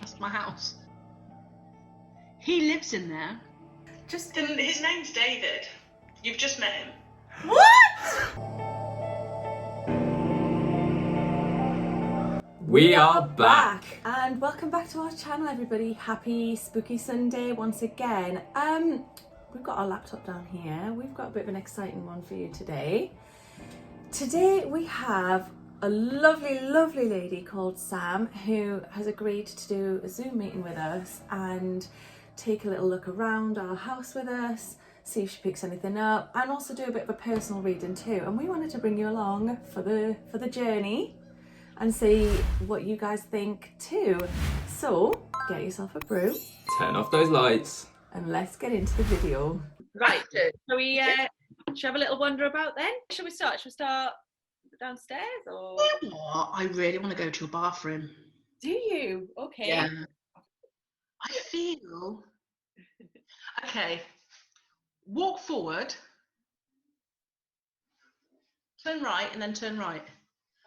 That's my house. He lives in there. And his name's David. You've just met him. What? We are back. And welcome back to our channel, everybody. Happy spooky Sunday once again. We've got our laptop down here. We've got a bit of an exciting one for you today. Today we have a lovely lady called Sam who has agreed to do a Zoom meeting with us and take a little look around our house with us, see if she picks anything up, and also do a bit of a personal reading too. And we wanted to bring you along for the journey and see what you guys think too. So get yourself a brew, Turn off those lights. and let's get into the video. Right, so we should have a little wander about then? Shall we start? Shall we start downstairs or? You know what? I really want to go to your bathroom. Do you? Okay. Yeah. I feel. Okay. Walk forward. Turn right and then turn right.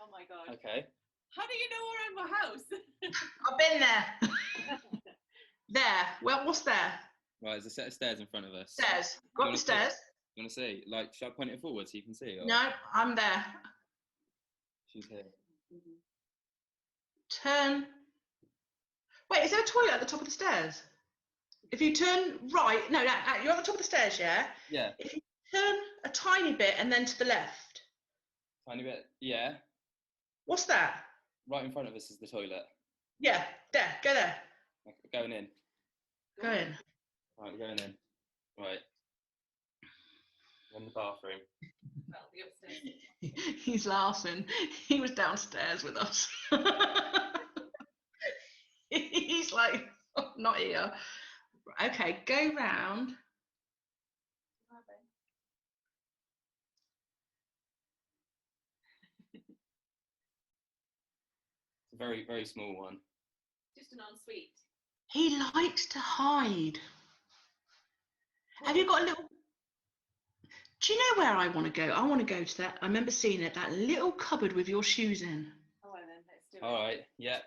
Oh my god. Okay. How do you know we're in my house? I've been there. There. Well, what's there? Right, there's a set of stairs in front of us. Stairs. Go up the stairs. You want to see? Like, should I point it forward so you can see? Or? No, I'm there. She's here. Turn. Wait, is there a toilet at the top of the stairs? If you turn right, no, you're at the top of the stairs, yeah? Yeah. If you turn a tiny bit and then to the left. Tiny bit. Yeah. What's that? Right in front of us is the toilet. Yeah, there. Go there. Okay, going in. Go in. Right, we're going in. Right. We're in the bathroom. Well, the upstairs. He's laughing. He was downstairs with us. He's like, oh, not here. Okay, go round. It's a very, very small one. Just an ensuite. He likes to hide. Have you got a little... Do you know where I want to go? I want to go to that. I remember seeing it, that little cupboard with your shoes in. Oh, well then, let's do it. All right. Yeah.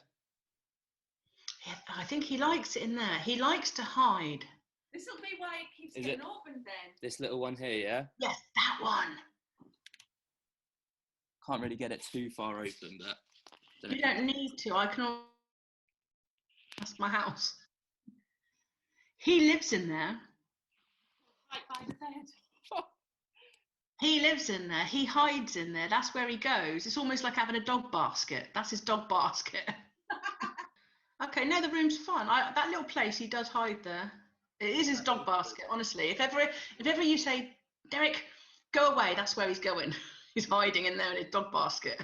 Yeah, I think he likes it in there. He likes to hide. This will be why it keeps Is getting it- opened then. This little one here, yeah? Yes, that one. Can't really get it too far open, but... You don't need to. I can... That's my house. He lives in there. Right by the bed. He lives in there. He hides in there. That's where he goes. It's almost like having a dog basket. That's his dog basket. Okay, no, the room's fine. That little place, he does hide there. It is his dog basket, honestly. If ever you say, Derek, go away, that's where he's going. He's hiding in there in his dog basket.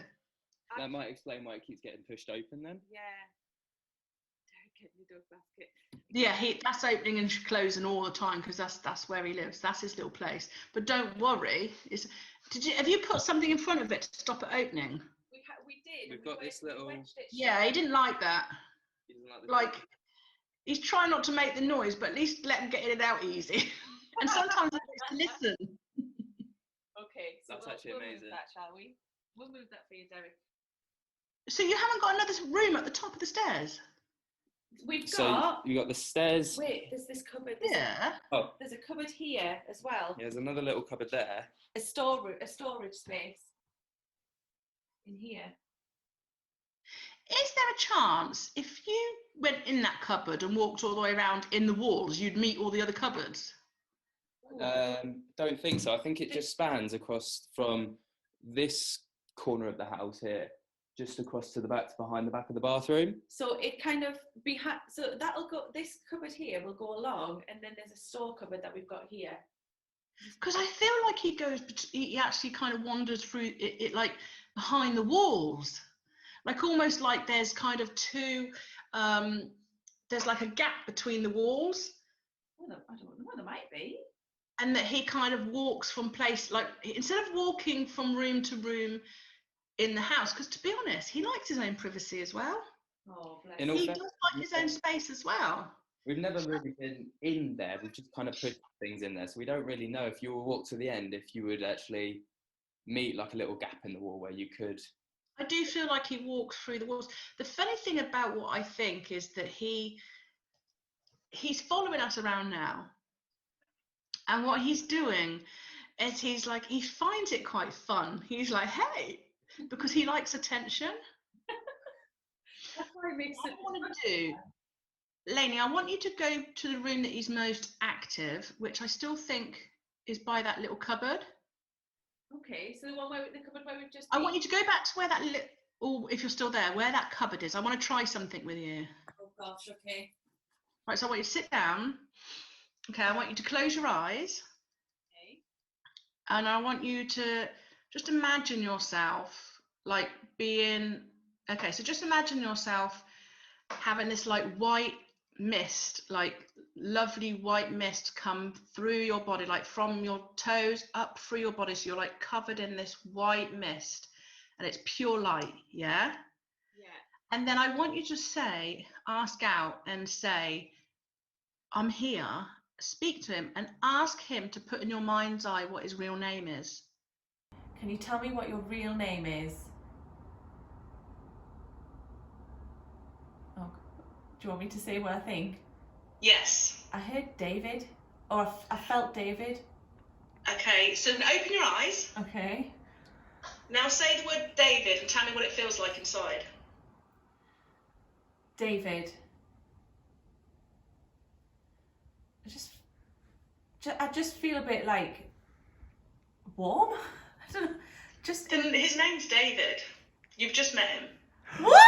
That might explain why it keeps getting pushed open then. Yeah. Don't get your dog basket. Yeah, that's opening and closing all the time because that's where he lives. That's his little place. But don't worry. Have you put something in front of it to stop it opening? We did. We've got this little... Yeah, he didn't like that. He doesn't like the... Like, he's trying not to make the noise, but at least let him get in and out easy. And sometimes he likes to listen. Okay, so That's actually we'll amazing. move that, shall we? We'll move that for you, Derek. So you haven't got another room at the top of the stairs? We've So got... you got the stairs. Wait, there's this cupboard. Yeah. Oh, There's a cupboard here as well. yeah, there's another little cupboard there. A storage space in here. Is there a chance if you went in that cupboard and walked all the way around in the walls, you'd meet all the other cupboards? Don't think so. I think it just spans across from this corner of the house here, just across to the back, behind the back of the bathroom. So it kind of so that'll go. This cupboard here will go along, and then there's a store cupboard that we've got here. Because I feel like he actually kind of wanders through it like behind the walls. Like almost like there's kind of there's like a gap between the walls. Well, I don't know, there might be. And that he kind of walks from place, like instead of walking from room to room in the house, because to be honest, he likes his own privacy as well. Oh, bless. In all He fairness, does like his own space as well. we've never really been in there. We've just kind of put things in there, so we don't really know if you were walk to the end, if you would actually meet like a little gap in the wall where you could I do feel like he walks through the walls. The funny thing about what I think is that he's following us around now, and what he's doing is he finds it quite fun. He's like, hey, because he likes attention. That's why it makes What it. I want to do, Lainey, I want you to go to the room that he's most active, which I still think is by that little cupboard. Okay, so the one where the cupboard where we've just. I want you to go back to where that or if you're still there, where that cupboard is. I want to try something with you. Oh gosh, okay. Right, so I want you to sit down. Okay, I want you to close your eyes. Okay. And I want you to just imagine yourself like being, okay, so just imagine yourself having this like white mist, like lovely white mist come through your body, like from your toes up through your body. So you're like covered in this white mist and it's pure light, yeah? Yeah. And then I want you to ask out and say, I'm here. Speak to him and ask him to put in your mind's eye what his real name is. Can you tell me what your real name is? Oh, do you want me to say what I think? Yes. I heard David, or I felt David. Okay, so open your eyes. Okay. Now say the word David and tell me what it feels like inside. David. I just feel a bit like warm. I don't know. Then his name's David. You've just met him. What?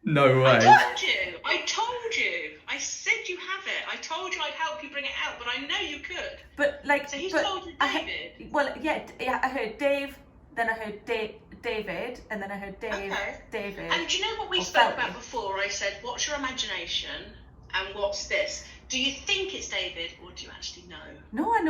No way. I told you. I said you have it. I told you I'd help you bring it out, but I know you could. But like, so he's told you David. I heard Dave, then I heard David, and then I heard Dave. Okay. David. And do you know what we spoke about before? I said, what's your imagination and what's this? Do you think it's David or do you actually know? No, I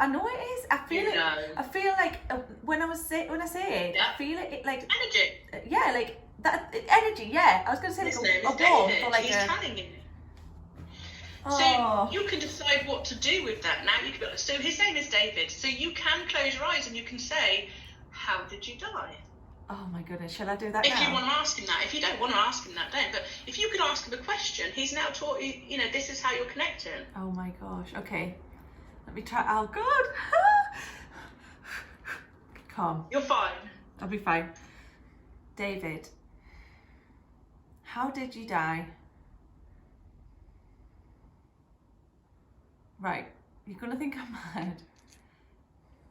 know it is. I feel you it. Know. I feel like when I say it, yeah. I feel it like energy. Yeah, like that energy. Yeah, I was going to say his like name a is warmth David. or like He's a. telling you. Oh. So you can decide what to do with that. Now you can. So his name is David. So you can close your eyes and you can say, "How did you die?" Oh my goodness, shall I do that if now? you want to ask him that. If you don't want to ask him that, don't. But if you could ask him a question, he's now taught you, you know, this is how you're connecting. Oh my gosh, okay. Let me try. Oh God. Calm. You're fine. I'll be fine. David, how did you die? Right, you're going to think I'm mad.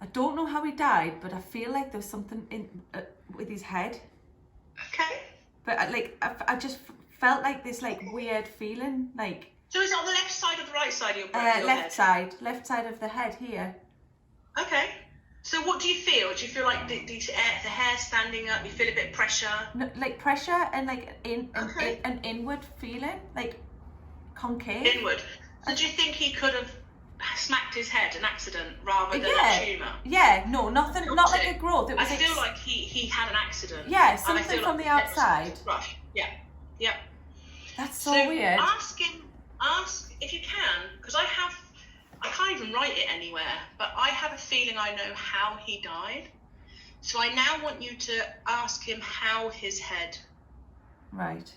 I don't know how he died, but I feel like there's something in with his head. Okay. But I just felt like this like weird feeling, like. So is it on the left side or the right side of your brain? Left side of the head here. Okay. So what do you feel? Do you feel like the hair standing up? You feel a bit of pressure? No, like pressure and like an inward feeling, like concave. Inward. So do you think he could have smacked his head, an accident, rather than a tumour? Yeah, no, nothing, not like a growth. It was I feel like he had an accident. Yeah, something from the outside. Rush. Yeah. Yeah. That's so weird. Ask if you can, because I can't even write it anywhere, but I have a feeling I know how he died. So I now want you to ask him how his head. Right.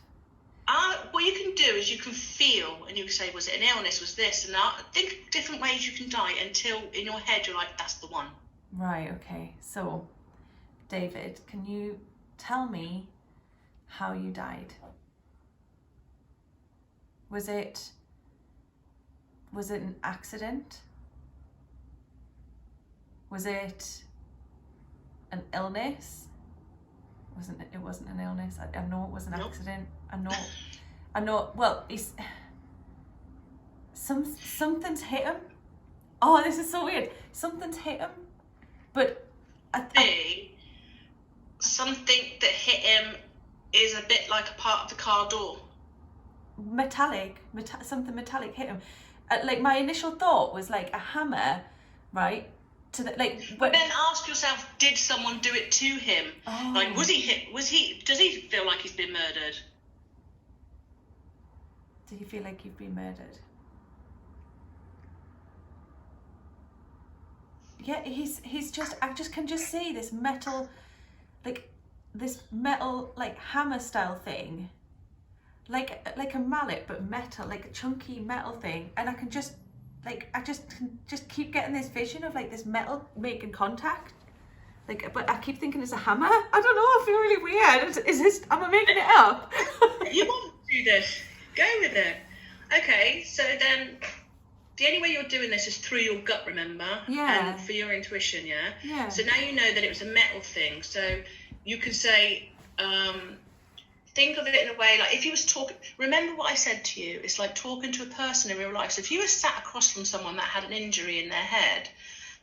What you can do is you can feel, and you can say, was it an illness, was this, and that. Think of different ways you can die until in your head you're like, that's the one. Right, okay. So, David, can you tell me how you died? Was it an accident? Was it an illness? It wasn't an illness. I know it was an accident. I know. Well, something's hit him. Oh, this is so weird. Something's hit him, but something that hit him is a bit like a part of the car door. Something metallic hit him. Like my initial thought was like a hammer, right? But then ask yourself, did someone do it to him? Oh. Like, was he hit? Does he feel like he's been murdered? Do you feel like you've been murdered? Yeah, he's just. I can just see this metal, like this metal like hammer style thing, like a mallet but metal, like a chunky metal thing, and I can just keep getting this vision of like this metal making contact. Like, but I keep thinking it's a hammer. I don't know. I feel really weird. Is this? Am I making it up? You want to do this? Go with it. Okay, so then the only way you're doing this is through your gut, remember? Yeah. And for your intuition, yeah? Yeah. So now you know that it was a metal thing. So you can say, think of it in a way like if you was talking, remember what I said to you, it's like talking to a person in real life. So if you were sat across from someone that had an injury in their head,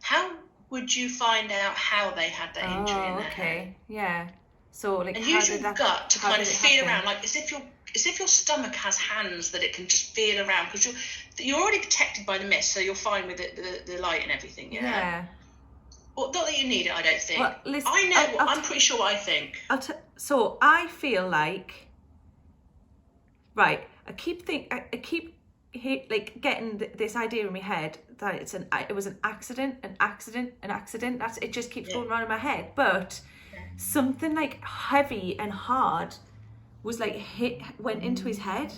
how would you find out how they had that injury in their head? Yeah. So like, and use your gut to kind of feel around, like as if your stomach has hands that it can just feel around, because you're already protected by the mist, so you're fine with it, the light and everything. Yeah. Well, not that you need it, I don't think. Well, listen, I know. I'm pretty sure what I think. So I feel like, right. I keep like getting this idea in my head that it was an accident. That's it. Just keeps going around in my head, but something like heavy and hard was like went into his head.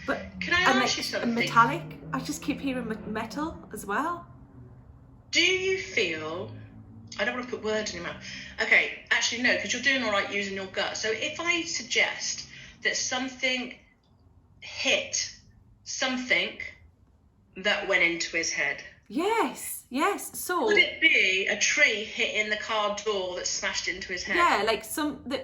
But can I ask you something? Metallic. I just keep hearing metal as well. Do you feel? I don't want to put words in your mouth. Okay, actually no, because you're doing all right using your gut. So if I suggest that something hit something that went into his head. Yes. So would it be a tree hitting the car door that smashed into his head? Yeah, like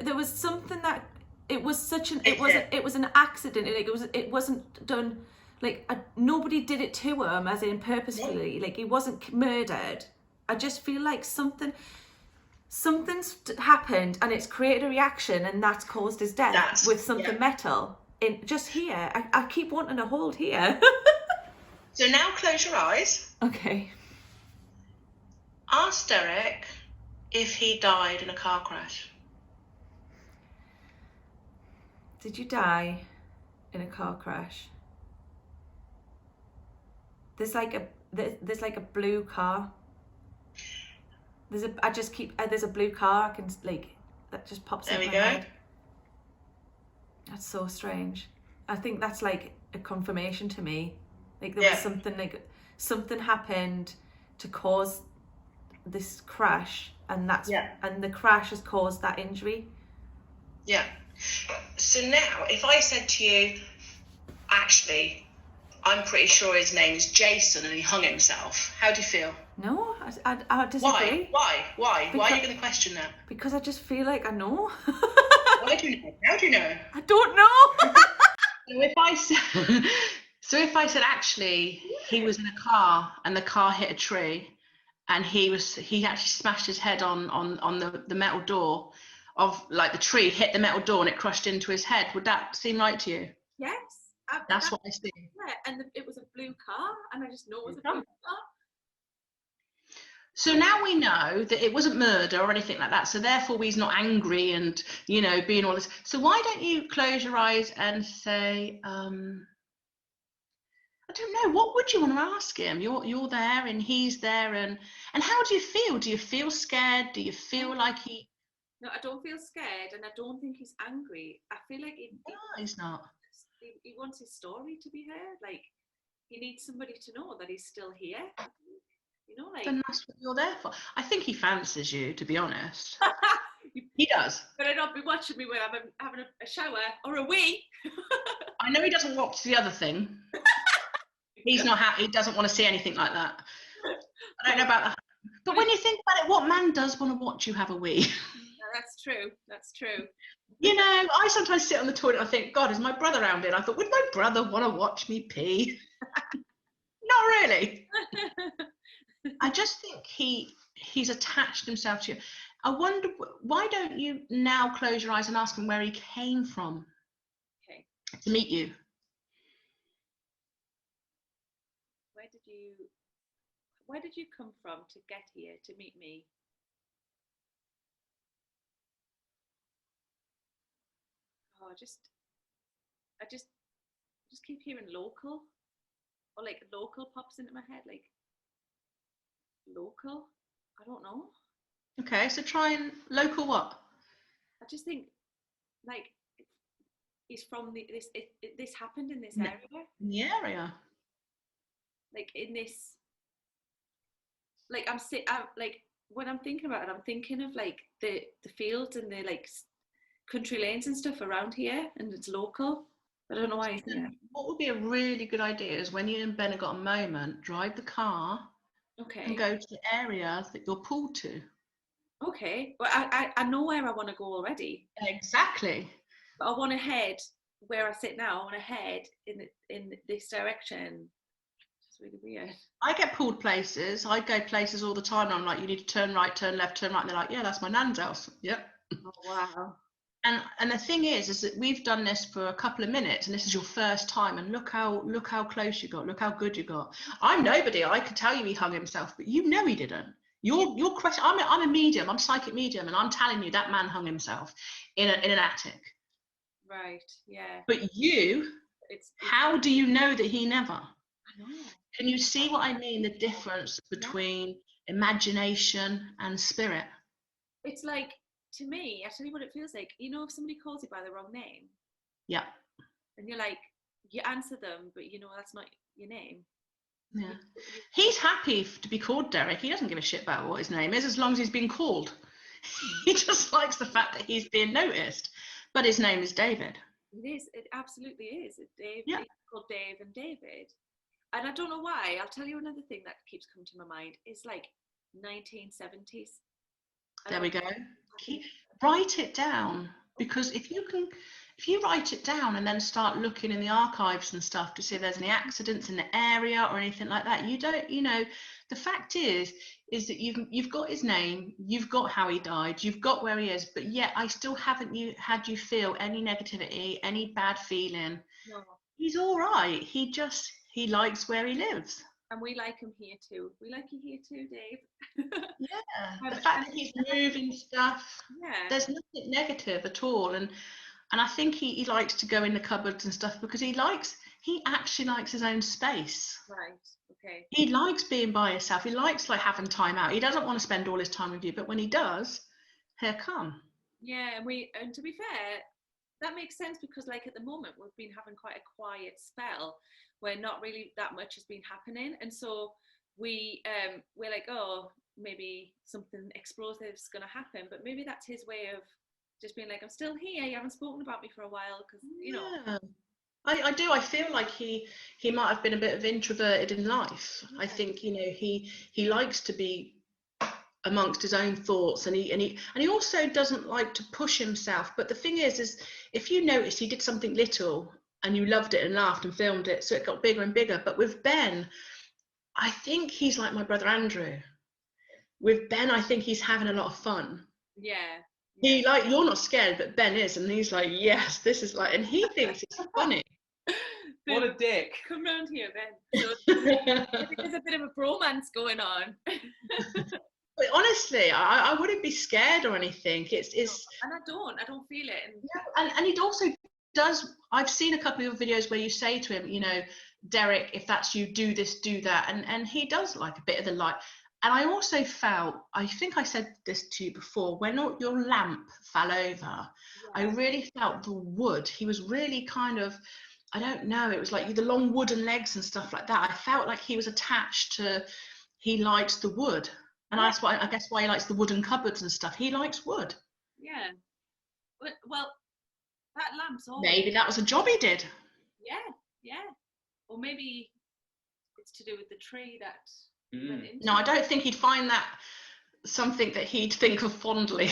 there was something that it was such an it was an accident. Like it wasn't done. Like nobody did it to him, as in purposefully. Like he wasn't murdered. I just feel like something's happened and it's created a reaction, and that's caused his death with something metal. In just here, I keep wanting to hold here. So now close your eyes. Okay. Ask Derek if he died in a car crash. Did you die in a car crash? There's like a blue car. There's a blue car. I can like that just pops in my head. That's so strange. I think that's like a confirmation to me. Like there was something happened to cause this crash, and and the crash has caused that injury. Yeah. So now, if I said to you, actually, I'm pretty sure his name is Jason and he hung himself, how do you feel? No, I disagree. Why are you going to question that? Because I just feel like I know. Why do you know? How do you know? I don't know. So if I said actually he was in a car and the car hit a tree, and he actually smashed his head on the metal door of, like, the tree hit the metal door and it crushed into his head, would that seem right to you? Yes. That's what I see. Yeah, and it was a blue car, and I just know it was a blue car. So now we know that it wasn't murder or anything like that. So therefore he's not angry and, being all this. So why don't you close your eyes and say, I don't know, what would you want to ask him? You're there and he's there, and how do you feel? Do you feel scared? Do you feel like he? No, I don't feel scared, and I don't think he's angry. I feel like he's not. He wants his story to be heard. Like he needs somebody to know that he's still here. Then that's what you're there for. I think he fancies you, to be honest. He does. But I'd not be watching me when I'm having a shower or a wee. I know he doesn't watch the other thing. He's not happy. He doesn't want to see anything like that. I don't know about that. But when you think about it, what man does want to watch you have a wee? That's true. That's true. I sometimes sit on the toilet and I think, God, is my brother around here? And I thought, would my brother want to watch me pee? Not really. I just think he's attached himself to you. I wonder, why don't you now close your eyes and ask him where he came from? Okay. To meet you. Where did you come from to get here to meet me? Oh, I just keep hearing local, or like local pops into my head, like local. I don't know. Okay, so try and local what? I just think like he's from this happened in this area. In the area. Like in this, like I'm like when I'm thinking about it, I'm thinking of like the fields and the like country lanes and stuff around here, and it's local. I don't know why I think that. What would be a really good idea is when you and Ben have got a moment, drive the car and go to the area that you're pulled to. Okay. Well, I know where I want to go already. Exactly. But I want to head where I sit now. I want to head in this direction. It's really weird. I get pulled places. I go places all the time. And I'm like, you need to turn right, turn left, turn right. And they're like, yeah, that's my nan's house. Yep. Oh, wow. And the thing is that we've done this for a couple of minutes, and this is your first time. And look how close you got. Look how good you got. I'm nobody. I could tell you he hung himself, but you know he didn't. Your question. I'm a medium. I'm a psychic medium, and I'm telling you that man hung himself in an attic. Right. Yeah. But you, how do you know that he never? I know. Can you see what I mean? The difference between imagination and spirit. It's like, to me, I tell you what it feels like. You know, if somebody calls you by the wrong name. Yeah. And you're like, you answer them, but you know that's not your name. Yeah. He's happy to be called Derek. He doesn't give a shit about what his name is as long as he's being called. He just likes the fact that he's being noticed. But his name is David. It is. It absolutely is. Dave. Yeah. It's called Dave and David. And I don't know why. I'll tell you another thing that keeps coming to my mind. It's like 1970s. There we go. Write it down, because if you write it down and then start looking in the archives and stuff to see if there's any accidents in the area or anything like that, you don't, the fact is that you've got his name, you've got how he died, you've got where he is, but yet I still haven't had you feel any negativity, any bad feeling. No. He's all right. He likes where he lives. And we like him here too. We like you here too, Dave. Yeah, the fact that he's moving stuff. Yeah. There's nothing negative at all, and I think he likes to go in the cupboards and stuff because he actually likes his own space. Right. Okay. He likes being by himself. He likes like having time out. He doesn't want to spend all his time with you, but when he does, here come. Yeah, and to be fair, that makes sense because like at the moment we've been having quite a quiet spell where not really that much has been happening, and so we're like, oh, maybe something explosive's going to happen, but maybe that's his way of just being like, I'm still here, you haven't spoken about me for a while, because Yeah. I do. I feel like he might have been a bit of introverted in life. Yeah. I think he likes to be amongst his own thoughts, and he also doesn't like to push himself. But the thing is if you notice he did something little and you loved it and laughed and filmed it, so it got bigger and bigger. But with Ben, I think he's like my brother Andrew. With Ben, I think he's having a lot of fun. Yeah. He you're not scared, but Ben is, and he's like, yes, this is like, and he thinks it's funny. What a dick. Come round here, Ben. So there's a bit of a bromance going on. But honestly, I wouldn't be scared or anything. It's and I don't feel it. And it also does. I've seen a couple of videos where you say to him, Derek, if that's you, do this, do that, and he does like a bit of the light. And I also felt, I think I said this to you before, when your lamp fell over, I really felt the wood. He was really kind of, I don't know, it was like the long wooden legs and stuff like that. I felt like he was attached to, he likes the wood. And that's why, I guess why he likes the wooden cupboards and stuff. He likes wood. Yeah. But, well, that lamp's on. Maybe that was a job he did. Yeah. Or maybe it's to do with the tree that... No, I don't think he'd find that something that he'd think of fondly.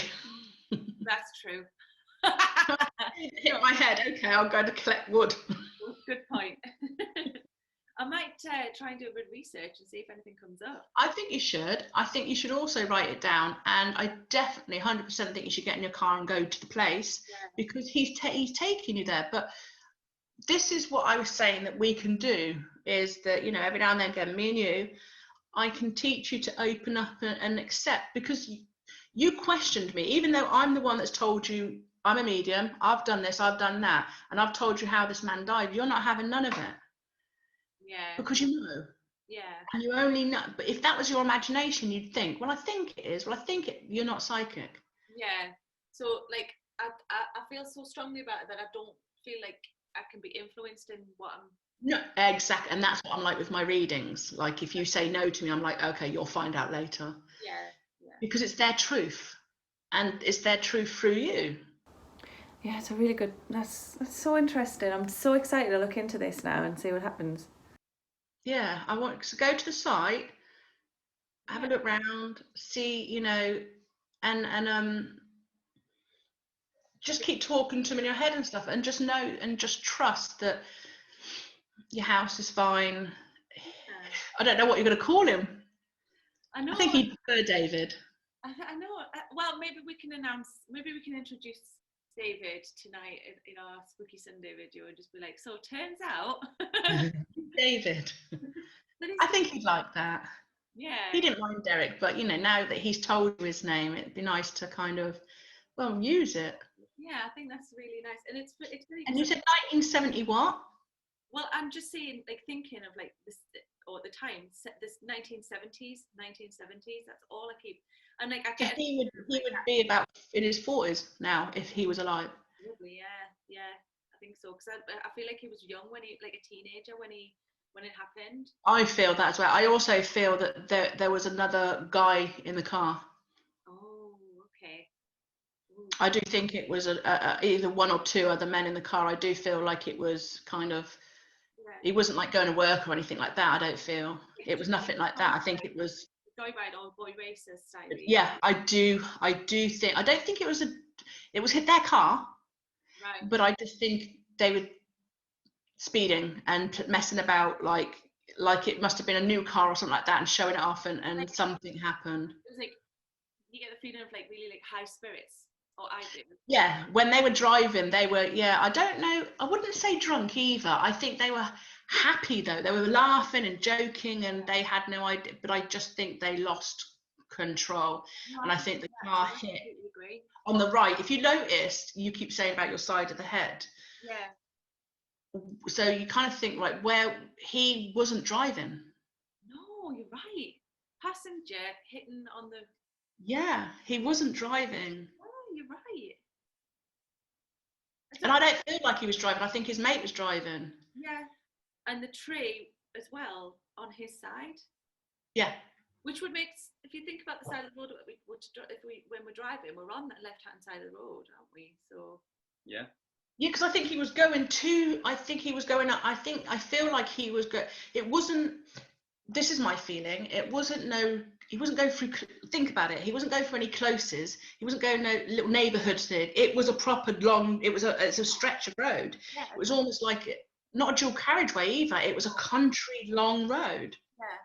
That's true. Hit my head. Okay, I'll go to collect wood. Good point. I might try and do a bit of research and see if anything comes up. I think you should. I think you should also write it down, and I definitely 100% think you should get in your car and go to the place because he's taking you there. But this is what I was saying that we can do is that every now and then, again, me and you, I can teach you to open up and accept, because you questioned me, even though I'm the one that's told you I'm a medium, I've done this, I've done that, and I've told you how this man died. You're not having none of it. Yeah. Because you know. Yeah. And you only know. But if that was your imagination, you'd think, well, I think it is. Well, you're not psychic. Yeah. So, like, I feel so strongly about it that I don't feel like I can be influenced in what I'm. No, exactly, and that's what I'm like with my readings. Like if you say no to me, I'm like, okay, you'll find out later. Yeah. Because it's their truth, and it's their truth through you. Yeah, it's a really good. That's so interesting. I'm so excited to look into this now and see what happens. Yeah, I want to go to the site, have a look round, see, you know, and just keep talking to them in your head and stuff, and just know and just trust that your house is fine. I don't know what you're going to call him. I know. I think he'd prefer David. I know. Well, maybe we can introduce David tonight in our Spooky Sunday video and just be like, so turns out. David. I think he'd like that. Yeah. He didn't mind Derek, but you know, now that he's told you his name, it'd be nice to kind of, well, use it. Yeah, I think that's really nice, and it's really. And you said 1970 what? Well, I'm just saying, like thinking of like this, or the time, this 1970s. That's all I keep. And like I get. He would be about in his 40s now if he was alive. Probably, yeah, I think so. Because I feel like he was young when he, like a teenager when it happened. I feel that as well. I also feel that there was another guy in the car. Oh, okay. Ooh. I do think it was either one or two other men in the car. I do feel like it was kind of. Yeah. It wasn't like going to work or anything like that. I don't feel it was nothing like that. I think it was. Joyride or boy racers style. Yeah, I do think. I don't think it was hit their car. Right. But I just think they were speeding and messing about like it must have been a new car or something like that and showing it off and like, something happened. It was like you get the feeling of like really like high spirits, or I do. Yeah, when they were driving, they were, I don't know, I wouldn't say drunk either. I think they were happy though. They were laughing and joking and they had no idea, but I just think they lost control. No, and I think the car hit on the right. If you noticed, you keep saying about your side of the head. Yeah. So you kind of think, like, where he wasn't driving. No, you're right. Passenger hitting on the. Yeah, he wasn't driving. Oh, you're right. And I don't feel like he was driving. I think his mate was driving. Yeah, and the tree as well on his side. Yeah. Which would make, if you think about the side of the road, when we're driving, we're on that left-hand side of the road, aren't we? So. Yeah. Yeah, because I think he was going to. I think he was going up. I feel like he was going. It wasn't. This is my feeling. It wasn't no. He wasn't going through. Think about it. He wasn't going for any closes. He wasn't going no little neighbourhood thing. It was a proper long. It's a stretch of road. Yeah. It was almost like not a dual carriageway either. It was a country long road. Yeah,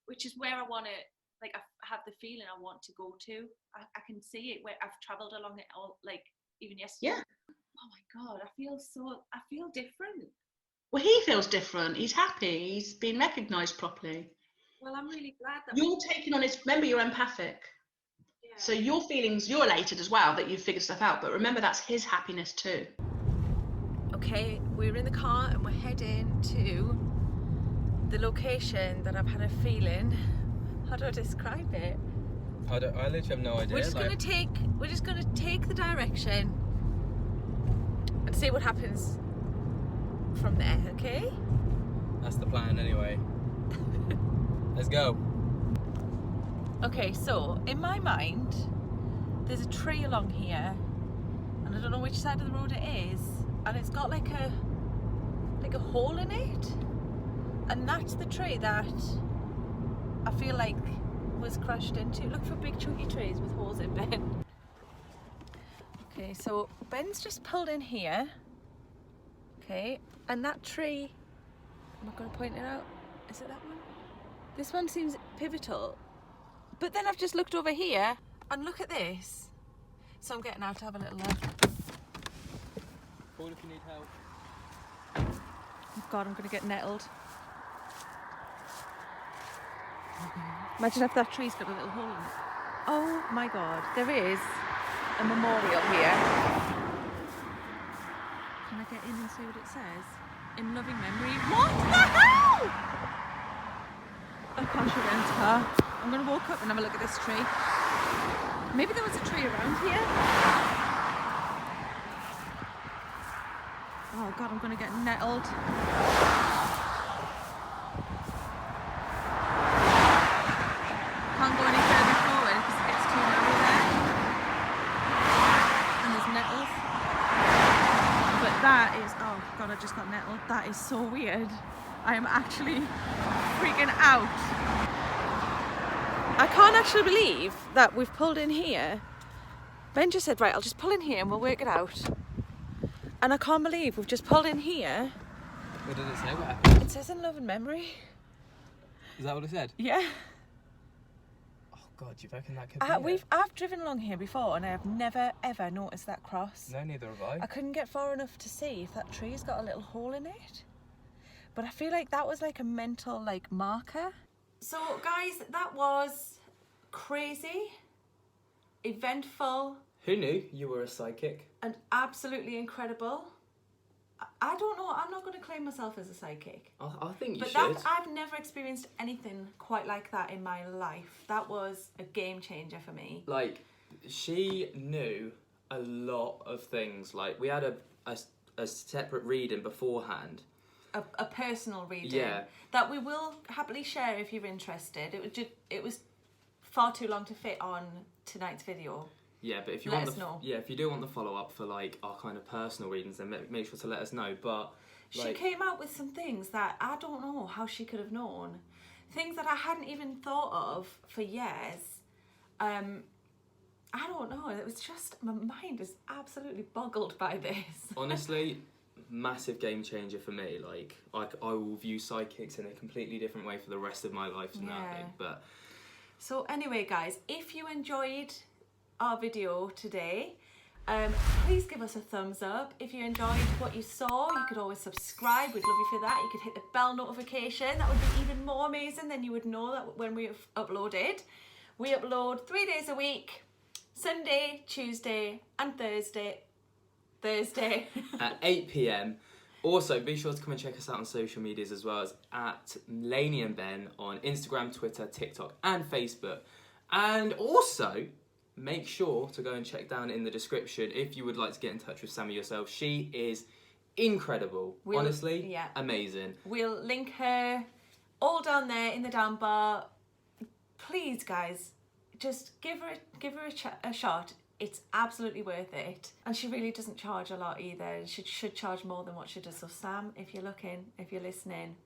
which is where I want to. Like I have the feeling I want to go to. I can see it where I've travelled along it all. Like even yesterday. Yeah. Oh my God, I feel different. Well, he feels different. He's happy. He's been recognised properly. Well, I'm really glad that you're taking on his. Remember, you're empathic. Yeah. So your feelings, you're elated as well that you've figured stuff out. But remember, that's his happiness too. Okay, we're in the car and we're heading to the location that I've had a feeling. How do I describe it? I literally have no idea. We're just gonna take the direction and see what happens from there, okay? That's the plan anyway. Let's go. Okay, so in my mind, there's a tree along here, and I don't know which side of the road it is, and it's got like a hole in it, and that's the tree that I feel like was crashed into. Look for big chunky trees with holes in Ben. Okay, so Ben's just pulled in here. Okay, and that tree, I'm not going to point it out. Is it that one? This one seems pivotal. But then I've just looked over here and look at this. So I'm getting out to have a little look. Call if you need help. Oh God, I'm going to get nettled. Imagine if that tree's got a little hole in it. Oh my God, there is a memorial here. Can I get in and see what it says? In loving memory. What the hell? I can't shoot into car. I'm going to walk up and have a look at this tree. Maybe there was a tree around here. Oh God, I'm gonna get nettled. Can't go any further forward because it gets too narrow there. And there's nettles. But that is, oh God, I just got nettled. That is so weird. I am actually freaking out. I can't actually believe that we've pulled in here. Ben just said, right, I'll just pull in here and we'll work it out. And I can't believe we've just pulled in here. What did it say? What happened? It says in love and memory. Is that what it said? Yeah. Oh God, do you reckon that could be it? I've driven along here before and I have never ever noticed that cross. No, neither have I. I couldn't get far enough to see if that tree's got a little hole in it. But I feel like that was like a mental like marker. So guys, that was crazy, eventful. Who knew you were a psychic? And absolutely incredible. I don't know, I'm not going to claim myself as a psychic. I think you but should. But I've never experienced anything quite like that in my life. That was a game changer for me. Like, she knew a lot of things. Like, we had a separate reading beforehand. A personal reading. Yeah. That we will happily share if you're interested. It was far too long to fit on tonight's video. Yeah, but if you let want us know. Yeah, if you do want the follow up for like our kind of personal readings, then make sure to let us know. But she came out with some things that I don't know how she could have known, things that I hadn't even thought of for years. I don't know. It was just my mind is absolutely boggled by this. Honestly, massive game changer for me. Like I will view psychics in a completely different way for the rest of my life now. Yeah. But so anyway, guys, if you enjoyed our video today, please give us a thumbs up. If you enjoyed what you saw, you could always subscribe. We'd love you for that. You could hit the bell notification. That would be even more amazing. Then you would know that when we have uploaded. We upload 3 days a week, Sunday, Tuesday and Thursday at 8 p.m. Also, be sure to come and check us out on social medias as well as at Lainey and Ben on Instagram, Twitter, TikTok and Facebook. And also, make sure to go and check down in the description if you would like to get in touch with Sammy yourself. She is incredible. Honestly, yeah. Amazing. We'll link her all down there in the down bar. Please, guys, just give her a shot. It's absolutely worth it. And she really doesn't charge a lot either. She should charge more than what she does. So Sam, if you're looking, if you're listening.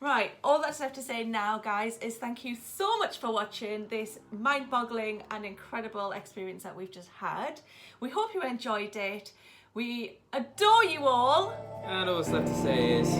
Right, all that's left to say now, guys, is thank you so much for watching this mind-boggling and incredible experience that we've just had. We hope you enjoyed it. We adore you all. And all that's left to say is